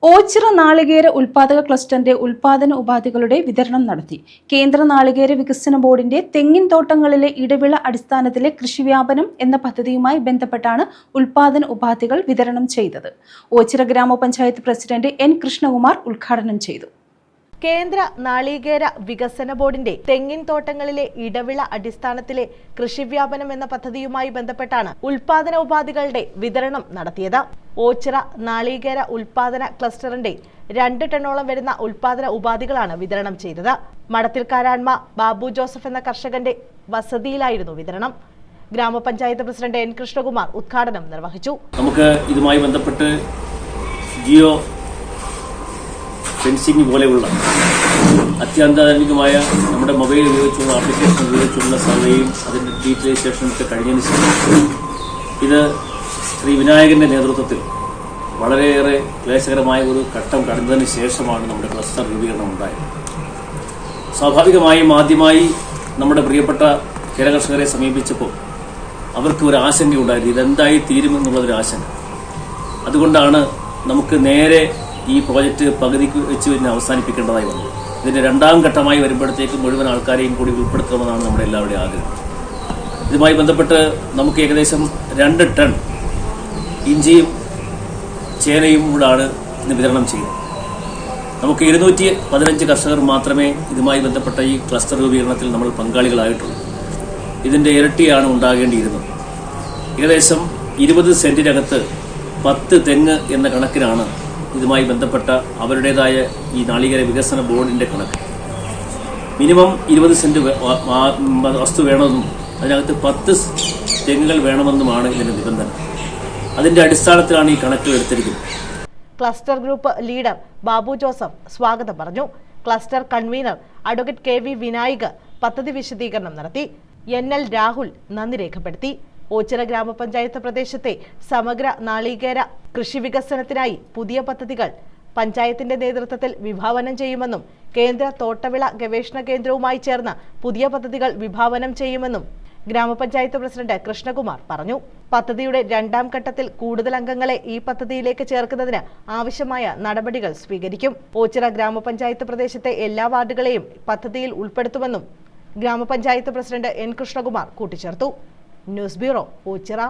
ഓച്ചിറ നാളികേര ഉൽപാദക ക്ലസ്റ്ററിന്റെ ഉൽപാദന ഉപാധികളുടെ വിതരണം നടത്തി. കേന്ദ്ര നാളികേര വികസന ബോർഡിന്റെ തെങ്ങിൻ തോട്ടങ്ങളിലെ ഇടവിള അടിസ്ഥാനത്തിലെ കൃഷിവ്യാപനം എന്ന പദ്ധതിയുമായി ബന്ധപ്പെട്ടാണ് ഉൽപാദന ഉപാധികൾ വിതരണം ചെയ്തത്. ഓച്ചിറ ഗ്രാമപഞ്ചായത്ത് പ്രസിഡന്റ് എൻ കൃഷ്ണകുമാർ ഉദ്ഘാടനം ചെയ്തു. കേന്ദ്ര നാളികേര വികസന ബോർഡിന്റെ തെങ്ങിൻ തോട്ടങ്ങളിലെ ഇടവിള അടിസ്ഥാനത്തിലെ കൃഷിവ്യാപനം എന്ന പദ്ധതിയുമായി ബന്ധപ്പെട്ടാണ് ഉൽപാദന ഉപാധികളുടെ വിതരണം നടത്തിയത്. ഓച്ചിറ നാളികേര ഉൽപാദന ക്ലസ്റ്ററിന്റെ 2 ടണ്ണോളം വരുന്ന ഉൽപാദന ഉപാധികളാണ് വിതരണം ചെയ്തത്. മടത്തിൽ കാരാൺമ ബാബു ജോസഫ് എന്ന കർഷകന്റെ വസതിയിലായിരുന്നു വിതരണം. ഗ്രാമപഞ്ചായത്ത് പ്രസിഡന്റ് എൻ കൃഷ്ണകുമാർ ഉദ്ഘാടനം നിർവഹിച്ചു. നമുക്ക് ഇതുമായി ബന്ധപ്പെട്ട് ജിയോ ഫെൻസിംഗ് പോലെയുള്ള അത്യാധുനികമായ നമ്മുടെ മൊബൈൽ ഉപയോഗിച്ചുള്ള ആപ്ലിക്കേഷൻ ഉപയോഗിച്ചുള്ള സർവേയും അതിൻ്റെ ഡീറ്റെയിലൈസേഷനും ഒക്കെ കഴിഞ്ഞതിന് ശേഷം ഇത് ശ്രീ വിനായകന്റെ നേതൃത്വത്തിൽ വളരെയേറെ ക്ലേശകരമായ ഒരു ഘട്ടം കടന്നതിന് ശേഷമാണ് നമ്മുടെ ക്ലസ്റ്റർ രൂപീകരണം ഉണ്ടായത്. സ്വാഭാവികമായും ആദ്യമായി നമ്മുടെ പ്രിയപ്പെട്ട കേരകർഷകരെ സമീപിച്ചപ്പോൾ അവർക്ക് ഒരു ആശങ്കയുണ്ടായിരുന്നു, ഇതെന്തായി തീരുമെന്നുള്ളതൊരു ആശങ്ക. അതുകൊണ്ടാണ് നമുക്ക് നേരെ ഈ പ്രോജക്റ്റ് പകുതിക്ക് വെച്ച് പിന്നെ അവസാനിപ്പിക്കേണ്ടതായി വന്നു. ഇതിന്റെ 2ാം ഘട്ടമായി വരുമ്പോഴത്തേക്കും മുഴുവൻ ആൾക്കാരെയും കൂടി ഉൾപ്പെടുത്തണമെന്നാണ് നമ്മുടെ എല്ലാവരുടെയും ആഗ്രഹം. ഇതുമായി ബന്ധപ്പെട്ട് നമുക്ക് ഏകദേശം 2 ടൺ ഇഞ്ചിയും ചേനയും കൂടാണ് ഇന്ന് വിതരണം ചെയ്യുന്നത്. നമുക്ക് 215 കർഷകർ മാത്രമേ ഇതുമായി ബന്ധപ്പെട്ട ഈ ക്ലസ്റ്റർ രൂപീകരണത്തിൽ നമ്മൾ പങ്കാളികളായിട്ടുള്ളൂ. ഇതിന്റെ ഇരട്ടിയാണ് ഉണ്ടാകേണ്ടിയിരുന്നത്. ഏകദേശം 20 സെന്റിനകത്ത് 10 തെങ്ങ് എന്ന കണക്കിനാണ് ഇതുമായി ബന്ധപ്പെട്ട അവരുടേതായ ഈ നാളികേര വികസന ബോർഡിന്റെ കണക്ക്. മിനിമം 20 സെന്റ് വസ്തു വേണമെന്നും അതിനകത്ത് 10 തെങ്ങുകൾ വേണമെന്നുമാണ് ഇതിന്റെ നിബന്ധന. അതിന്റെ അടിസ്ഥാനത്തിലാണ് ഈ കണക്കുകൾ എടുത്തിരിക്കുന്നത്. Cluster group leader Babu Joseph സ്വാഗതം പറഞ്ഞു. Cluster convener advocate K V Vinayak പദ്ധതി വിശദീകരണം നടത്തി. NL രാഹുൽ നന്ദി രേഖപ്പെടുത്തി. ഓച്ചിറ ഗ്രാമപഞ്ചായത്ത് പ്രദേശത്തെ സമഗ്ര നാളികേര കൃഷി വികസനത്തിനായി പുതിയ പദ്ധതികൾ പഞ്ചായത്തിന്റെ നേതൃത്വത്തിൽ വിഭാവനം ചെയ്യുമെന്നും കേന്ദ്ര തോട്ടവിള ഗവേഷണ കേന്ദ്രവുമായി ചേർന്ന് പുതിയ പദ്ധതികൾ വിഭാവനം ചെയ്യുമെന്നും ഗ്രാമപഞ്ചായത്ത് പ്രസിഡന്റ് കൃഷ്ണകുമാർ പറഞ്ഞു. പദ്ധതിയുടെ 2ാം ഘട്ടത്തിൽ കൂടുതൽ അംഗങ്ങളെ ഈ പദ്ധതിയിലേക്ക് ചേർക്കുന്നതിന് ആവശ്യമായ നടപടികൾ സ്വീകരിക്കും. ഓച്ചിറ ഗ്രാമപഞ്ചായത്ത് പ്രദേശത്തെ എല്ലാ വാർഡുകളെയും പദ്ധതിയിൽ ഉൾപ്പെടുത്തുമെന്നും ഗ്രാമപഞ്ചായത്ത് പ്രസിഡന്റ് എൻ കൃഷ്ണകുമാർ കൂട്ടിച്ചേർത്തു. News bureau, Ochira.